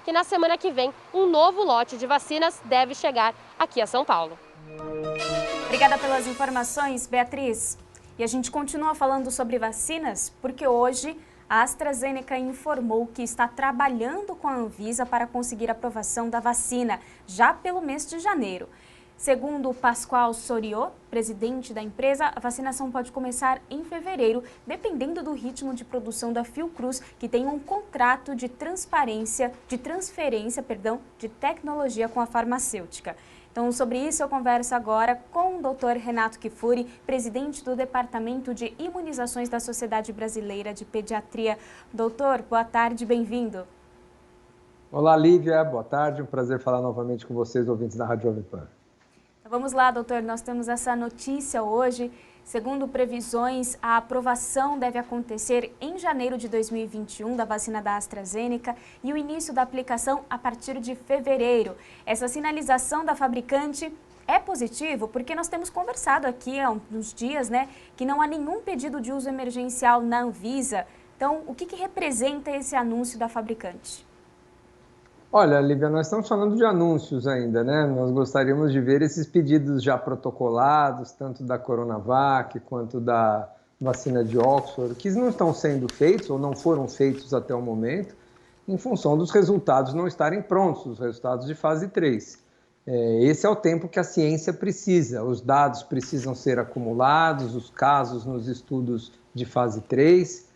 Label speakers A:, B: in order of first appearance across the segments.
A: que na semana que vem um novo lote de vacinas deve chegar aqui a São Paulo.
B: Obrigada pelas informações, Beatriz. E a gente continua falando sobre vacinas, porque hoje a AstraZeneca informou que está trabalhando com a Anvisa para conseguir a aprovação da vacina, já pelo mês de janeiro. Segundo o Pascoal Soriot, presidente da empresa, a vacinação pode começar em fevereiro, dependendo do ritmo de produção da Fiocruz, que tem um contrato de transferência de tecnologia com a farmacêutica. Então, sobre isso eu converso agora com o Dr. Renato Kifuri, presidente do Departamento de Imunizações da Sociedade Brasileira de Pediatria. Doutor, boa tarde, bem-vindo.
C: Olá, Lívia, boa tarde. Um prazer falar novamente com vocês, ouvintes da Rádio Jovem Pan.
B: Vamos lá, doutor, nós temos essa notícia hoje. Segundo previsões, a aprovação deve acontecer em janeiro de 2021 da vacina da AstraZeneca e o início da aplicação a partir de fevereiro. Essa sinalização da fabricante é positivo porque nós temos conversado aqui há uns dias, que não há nenhum pedido de uso emergencial na Anvisa. Então, o que representa esse anúncio da fabricante?
C: Olha, Lívia, nós estamos falando de anúncios ainda, né? Nós gostaríamos de ver esses pedidos já protocolados, tanto da Coronavac quanto da vacina de Oxford, que não estão sendo feitos ou não foram feitos até o momento, em função dos resultados não estarem prontos, os resultados de fase 3. Esse é o tempo que a ciência precisa, os dados precisam ser acumulados, os casos nos estudos de fase 3,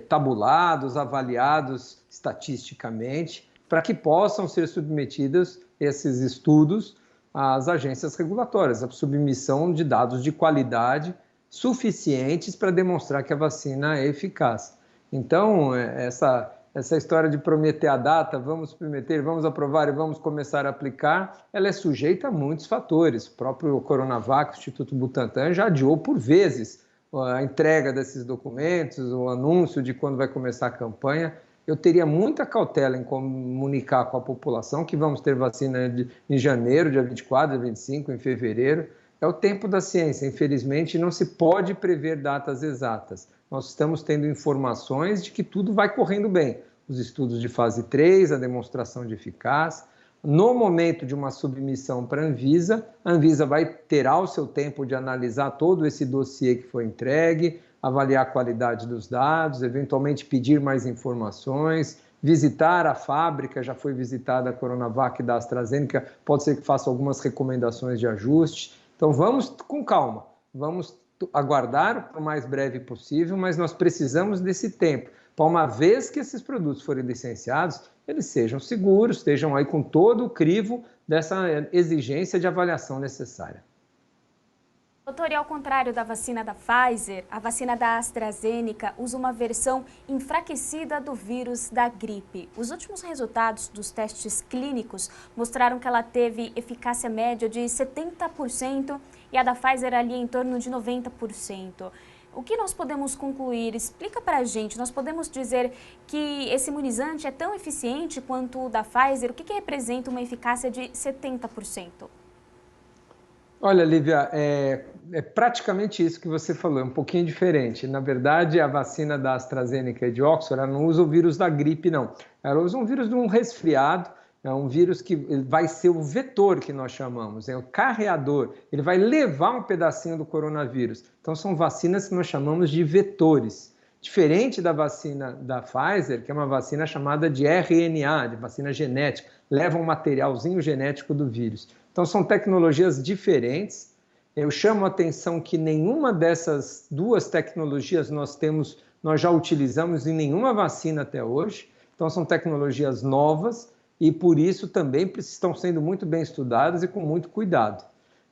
C: tabulados, avaliados estatisticamente, para que possam ser submetidos esses estudos às agências regulatórias, a submissão de dados de qualidade suficientes para demonstrar que a vacina é eficaz. Então, essa história de prometer a data, vamos prometer, vamos aprovar e vamos começar a aplicar, ela é sujeita a muitos fatores. O próprio Coronavac, o Instituto Butantan, já adiou por vezes a entrega desses documentos, o anúncio de quando vai começar a campanha. Eu teria muita cautela em comunicar com a população que vamos ter vacina em janeiro, dia 24, dia 25, em fevereiro. É o tempo da ciência, infelizmente não se pode prever datas exatas. Nós estamos tendo informações de que tudo vai correndo bem. Os estudos de fase 3, a demonstração de eficácia. No momento de uma submissão para a Anvisa vai ter o seu tempo de analisar todo esse dossiê que foi entregue, avaliar a qualidade dos dados, eventualmente pedir mais informações, visitar a fábrica, já foi visitada a Coronavac da AstraZeneca, pode ser que faça algumas recomendações de ajuste. Então vamos com calma, vamos aguardar o mais breve possível, mas nós precisamos desse tempo, para uma vez que esses produtos forem licenciados, eles sejam seguros, estejam aí com todo o crivo dessa exigência de avaliação necessária.
B: Doutor, e ao contrário da vacina da Pfizer, a vacina da AstraZeneca usa uma versão enfraquecida do vírus da gripe. Os últimos resultados dos testes clínicos mostraram que ela teve eficácia média de 70% e a da Pfizer ali em torno de 90%. O que nós podemos concluir? Explica para a gente, nós podemos dizer que esse imunizante é tão eficiente quanto o da Pfizer? O que representa uma eficácia de 70%?
C: Olha, Lívia, é praticamente isso que você falou, é um pouquinho diferente. Na verdade, a vacina da AstraZeneca e de Oxford, ela não usa o vírus da gripe, não. Ela usa um vírus de um resfriado, é um vírus que vai ser o vetor que nós chamamos, é o carreador. Ele vai levar um pedacinho do coronavírus. Então, são vacinas que nós chamamos de vetores. Diferente da vacina da Pfizer, que é uma vacina chamada de RNA, de vacina genética, leva um materialzinho genético do vírus. Então, são tecnologias diferentes. Eu chamo a atenção que nenhuma dessas duas tecnologias nós já utilizamos em nenhuma vacina até hoje. Então, são tecnologias novas e, por isso, também estão sendo muito bem estudadas e com muito cuidado.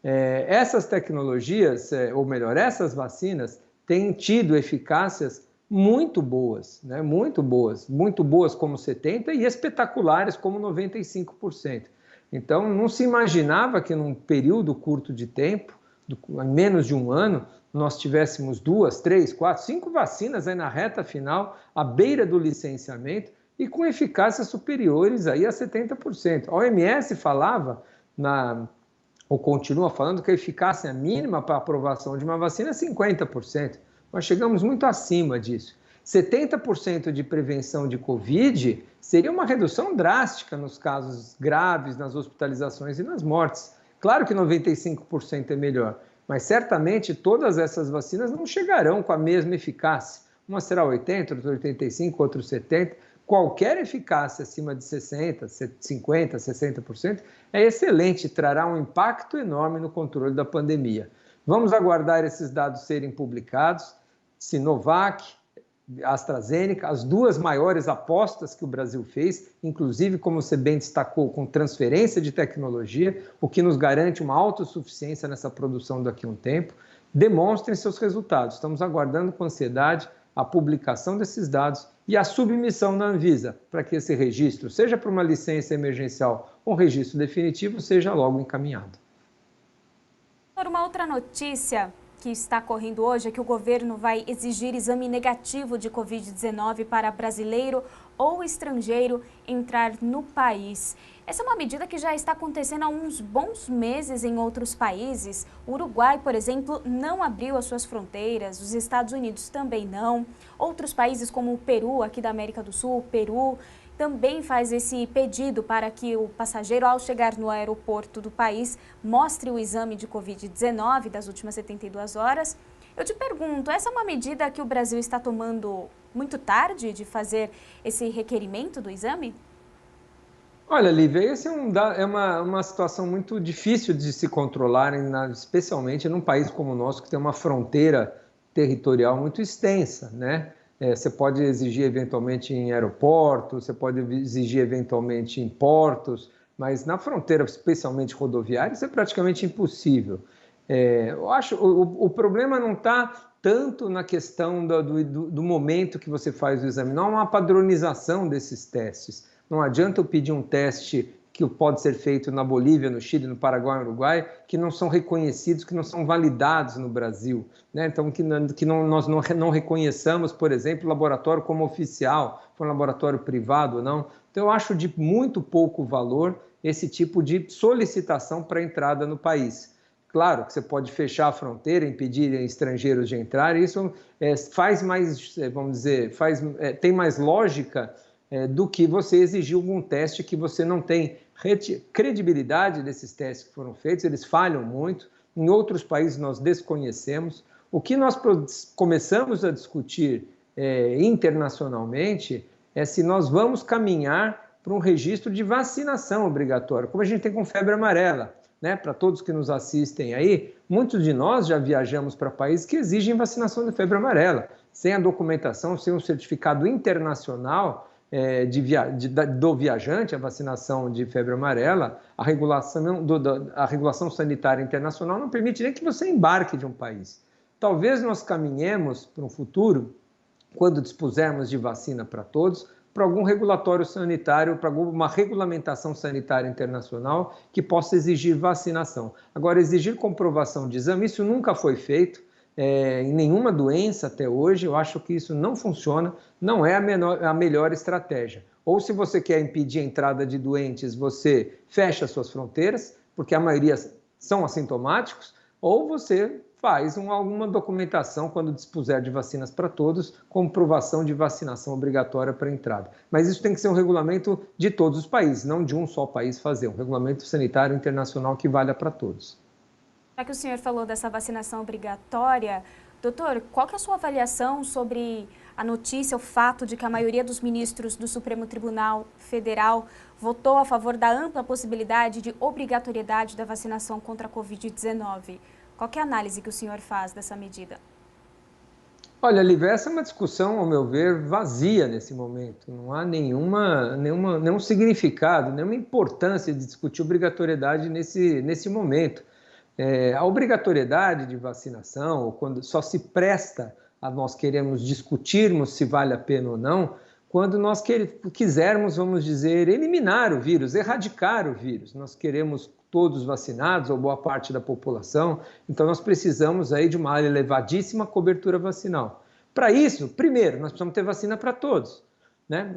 C: Essas tecnologias, ou melhor, essas vacinas, têm tido eficácias muito boas, né? Muito boas como 70% e espetaculares como 95%. Então, não se imaginava que num período curto de tempo, menos de um ano, nós tivéssemos 2, 3, 4, 5 vacinas aí na reta final, à beira do licenciamento e com eficácias superiores aí a 70%. A OMS falava, ou continua falando, que a eficácia mínima para a aprovação de uma vacina é 50%. Nós chegamos muito acima disso. 70% de prevenção de Covid seria uma redução drástica nos casos graves, nas hospitalizações e nas mortes. Claro que 95% é melhor, mas certamente todas essas vacinas não chegarão com a mesma eficácia. Uma será 80%, outra 85%, outra 70%. Qualquer eficácia acima de 60%, 50%, 60% é excelente e trará um impacto enorme no controle da pandemia. Vamos aguardar esses dados serem publicados. Sinovac, AstraZeneca, as duas maiores apostas que o Brasil fez, inclusive, como você bem destacou, com transferência de tecnologia, o que nos garante uma autossuficiência nessa produção daqui a um tempo, demonstrem seus resultados. Estamos aguardando com ansiedade a publicação desses dados e a submissão na Anvisa, para que esse registro, seja para uma licença emergencial ou um registro definitivo, seja logo encaminhado.
B: Uma outra notícia que está correndo hoje é que o governo vai exigir exame negativo de Covid-19 para brasileiro ou estrangeiro entrar no país. Essa é uma medida que já está acontecendo há uns bons meses em outros países. O Uruguai, por exemplo, não abriu as suas fronteiras, os Estados Unidos também não. Outros países como o Peru, aqui da América do Sul, Peru, também faz esse pedido para que o passageiro, ao chegar no aeroporto do país, mostre o exame de Covid-19 das últimas 72 horas. Eu te pergunto, essa é uma medida que o Brasil está tomando muito tarde de fazer esse requerimento do exame?
C: Olha, Lívia, essa é uma situação muito difícil de se controlar, especialmente num país como o nosso, que tem uma fronteira territorial muito extensa, né? Você pode exigir eventualmente em aeroportos, você pode exigir eventualmente em portos, mas na fronteira, especialmente rodoviária, isso é praticamente impossível. Eu acho o problema não está tanto na questão do momento que você faz o exame, não há uma padronização desses testes. Não adianta eu pedir um teste que pode ser feito na Bolívia, no Chile, no Paraguai, no Uruguai, que não são reconhecidos, que não são validados no Brasil, né? Então, nós não reconheçamos, por exemplo, o laboratório como oficial, foi um laboratório privado ou não. Então, eu acho de muito pouco valor esse tipo de solicitação para entrada no país. Claro que você pode fechar a fronteira, impedir estrangeiros de entrar, isso faz mais, vamos dizer, tem mais lógica do que você exigir algum teste que você não tem credibilidade desses testes que foram feitos, eles falham muito, em outros países nós desconhecemos. O que nós começamos a discutir internacionalmente é se nós vamos caminhar para um registro de vacinação obrigatório, como a gente tem com febre amarela, né? Para todos que nos assistem aí, muitos de nós já viajamos para países que exigem vacinação de febre amarela, sem a documentação, sem um certificado internacional do viajante, a vacinação de febre amarela, a regulação sanitária internacional não permite nem que você embarque de um país. Talvez nós caminhemos para um futuro, quando dispusermos de vacina para todos, para algum regulatório sanitário, para alguma regulamentação sanitária internacional que possa exigir vacinação. Agora, exigir comprovação de exame, isso nunca foi feito. Em nenhuma doença até hoje, eu acho que isso não funciona, não é a melhor estratégia. Ou se você quer impedir a entrada de doentes, você fecha suas fronteiras, porque a maioria são assintomáticos, ou você faz alguma documentação quando dispuser de vacinas para todos, comprovação de vacinação obrigatória para entrada. Mas isso tem que ser um regulamento de todos os países, não de um só país fazer, um regulamento sanitário internacional que valha para todos.
B: Já que o senhor falou dessa vacinação obrigatória, doutor, qual que é a sua avaliação sobre a notícia, o fato de que a maioria dos ministros do Supremo Tribunal Federal votou a favor da ampla possibilidade de obrigatoriedade da vacinação contra a Covid-19? Qual que é a análise que o senhor faz dessa medida?
C: Olha, Lívia, essa é uma discussão, ao meu ver, vazia nesse momento. Não há nenhum significado, nenhuma importância de discutir obrigatoriedade nesse momento. A obrigatoriedade de vacinação, ou quando só se presta a nós queremos discutirmos se vale a pena ou não, quando nós quisermos, vamos dizer, eliminar o vírus, erradicar o vírus. Nós queremos todos vacinados, ou boa parte da população, então nós precisamos aí de uma elevadíssima cobertura vacinal. Para isso, primeiro, nós precisamos ter vacina para todos. Né?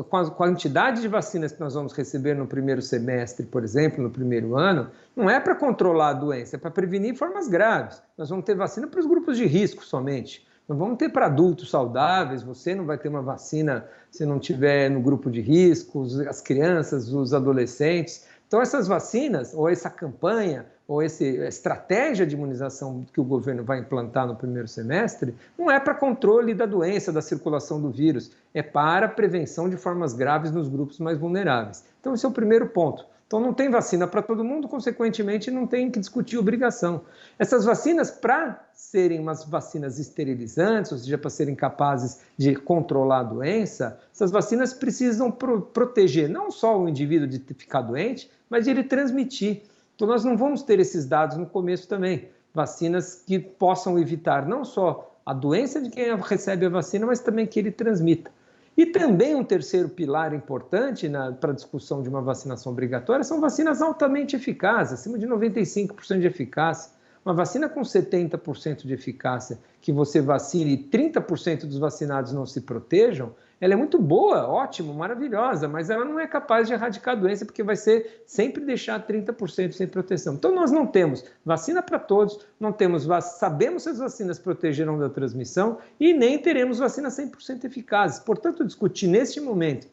C: Com a quantidade de vacinas que nós vamos receber no primeiro semestre, por exemplo, no primeiro ano, não é para controlar a doença, é para prevenir formas graves. Nós vamos ter vacina para os grupos de risco somente. Não vamos ter para adultos saudáveis, você não vai ter uma vacina se não tiver no grupo de riscos, as crianças, os adolescentes. Então, essas vacinas, ou essa campanha, ou essa estratégia de imunização que o governo vai implantar no primeiro semestre, não é para controle da doença, da circulação do vírus, é para prevenção de formas graves nos grupos mais vulneráveis. Então, esse é o primeiro ponto. Então, não tem vacina para todo mundo, consequentemente, não tem que discutir obrigação. Essas vacinas, para serem umas vacinas esterilizantes, ou seja, para serem capazes de controlar a doença, essas vacinas precisam proteger não só o indivíduo de ficar doente, mas de ele transmitir. Então, nós não vamos ter esses dados no começo também. Vacinas que possam evitar não só a doença de quem recebe a vacina, mas também que ele transmita. E também um terceiro pilar importante para a discussão de uma vacinação obrigatória são vacinas altamente eficazes, acima de 95% de eficácia. Uma vacina com 70% de eficácia, que você vacine e 30% dos vacinados não se protejam, ela é muito boa, ótimo, maravilhosa, mas ela não é capaz de erradicar a doença, porque vai ser sempre deixar 30% sem proteção. Então, nós não temos vacina para todos, não temos, sabemos se as vacinas protegerão da transmissão e nem teremos vacinas 100% eficazes. Portanto, discutir neste momento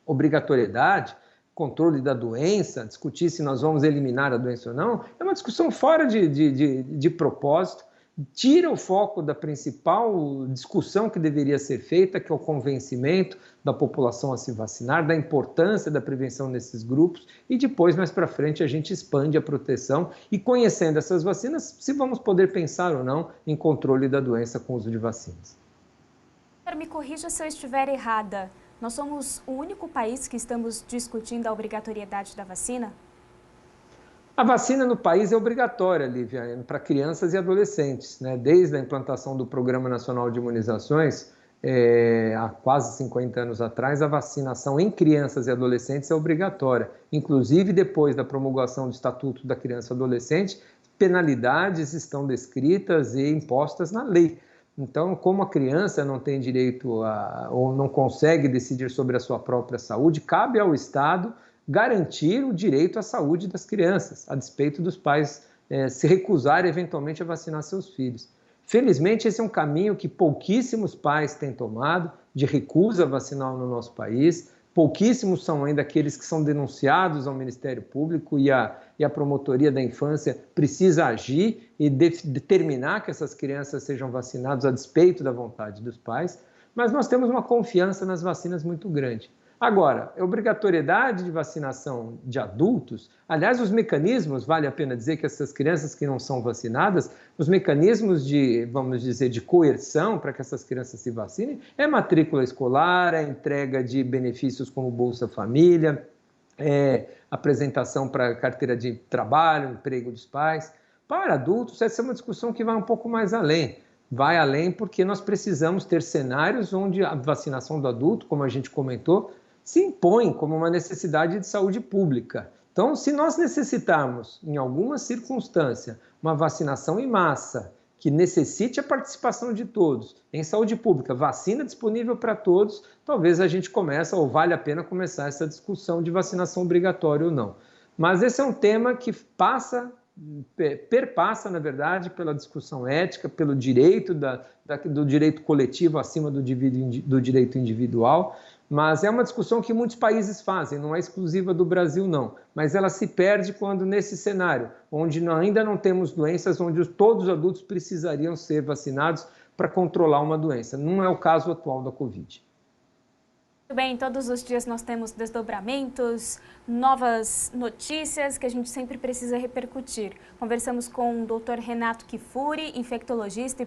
C: obrigatoriedade, controle da doença, discutir se nós vamos eliminar a doença ou não, é uma discussão fora de propósito, tira o foco da principal discussão que deveria ser feita, que é o convencimento da população a se vacinar, da importância da prevenção nesses grupos, e depois, mais para frente, a gente expande a proteção e, conhecendo essas vacinas, se vamos poder pensar ou não em controle da doença com o uso de vacinas.
B: Me corrija se eu estiver errada. Nós somos o único país que estamos discutindo a obrigatoriedade da vacina?
C: A vacina no país é obrigatória, Lívia, para crianças e adolescentes, né? Desde a implantação do Programa Nacional de Imunizações, há quase 50 anos atrás, a vacinação em crianças e adolescentes é obrigatória. Inclusive, depois da promulgação do Estatuto da Criança e Adolescente, penalidades estão descritas e impostas na lei. Então, como a criança não tem direito ou não consegue decidir sobre a sua própria saúde, cabe ao Estado garantir o direito à saúde das crianças, a despeito dos pais se recusarem eventualmente a vacinar seus filhos. Felizmente, esse é um caminho que pouquíssimos pais têm tomado, de recusa vacinal no nosso país. Pouquíssimos são ainda aqueles que são denunciados ao Ministério Público e a Promotoria da Infância precisa agir e determinar que essas crianças sejam vacinadas a despeito da vontade dos pais. Mas nós temos uma confiança nas vacinas muito grande. Agora, a obrigatoriedade de vacinação de adultos, aliás, os mecanismos, vale a pena dizer que essas crianças que não são vacinadas, os mecanismos de, vamos dizer, de coerção para que essas crianças se vacinem, é matrícula escolar, é entrega de benefícios como Bolsa Família, é apresentação para carteira de trabalho, emprego dos pais. Para adultos, essa é uma discussão que vai um pouco mais além. Vai além porque nós precisamos ter cenários onde a vacinação do adulto, como a gente comentou, se impõe como uma necessidade de saúde pública. Então, se nós necessitarmos, em alguma circunstância, uma vacinação em massa, que necessite a participação de todos, em saúde pública, vacina disponível para todos, talvez a gente comece, ou vale a pena começar essa discussão de vacinação obrigatória ou não. Mas esse é um tema que perpassa, na verdade, pela discussão ética, pelo direito do direito coletivo acima do direito individual, mas é uma discussão que muitos países fazem, não é exclusiva do Brasil, não. Mas ela se perde quando, nesse cenário, onde ainda não temos doenças, onde todos os adultos precisariam ser vacinados para controlar uma doença. Não é o caso atual da Covid.
B: Muito bem, todos os dias nós temos desdobramentos, novas notícias que a gente sempre precisa repercutir. Conversamos com o Dr. Renato Kifuri, infectologista e